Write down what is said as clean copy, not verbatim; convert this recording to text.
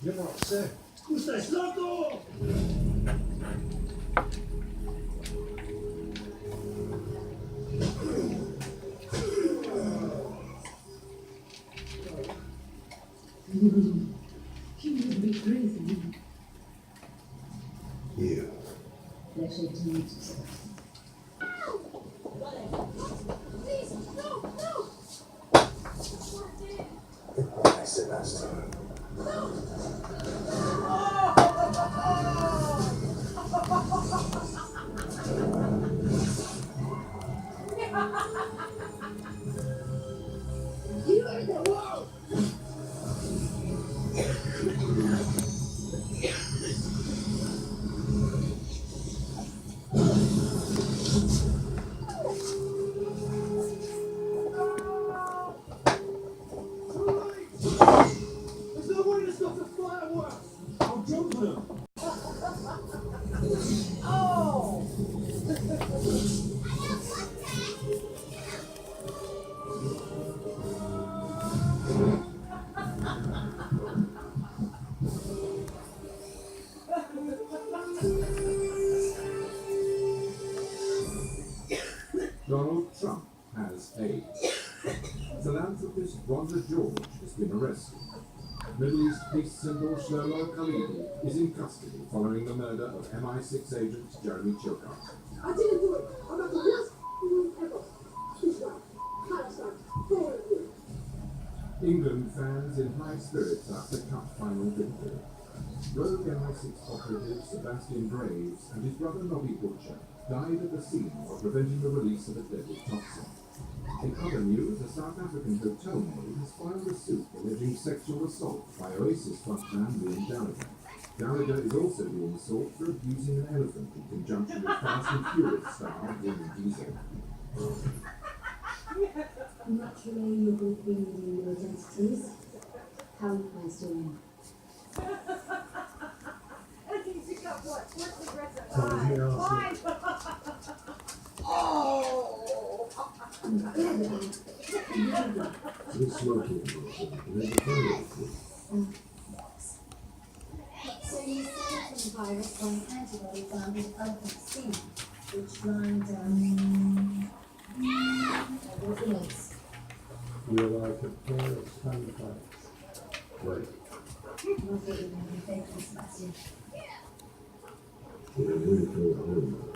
You're not sick. Usted es loco! You would be crazy. Yeah. Let's say to meet yourself. I said last time. You are the wall! There's no way to stop the fireworks! I'll jump them! Donald Trump has AIDS. Philanthropist Rhonda George has been arrested. Middle East peace symbol Shlomo Khalidi is in custody following the murder of MI6 agent Jeremy Chilcott. I didn't do it. I'm not the worst woman ever. She's right. England fans in high spirits after cup final victory. Rogue MI6 operative Sebastian Graves and his brother Nobby Butcher died at the scene while preventing the release of a deadly toxin. In other news, a South African hotel maid has filed a suit alleging sexual assault by Oasis frontman Liam Gallagher. Gallagher is also being sought for abusing an elephant in conjunction with Fast and Furious star Vin Diesel. Naturally, you're both bringing your identities. How are you guys doing? It's smoking. So you said the virus by an antibody found in elephant skin, which lined what else? You're like a pair of sandbags. Right. Not really going to be fake, Sebastian. You're really cool at home.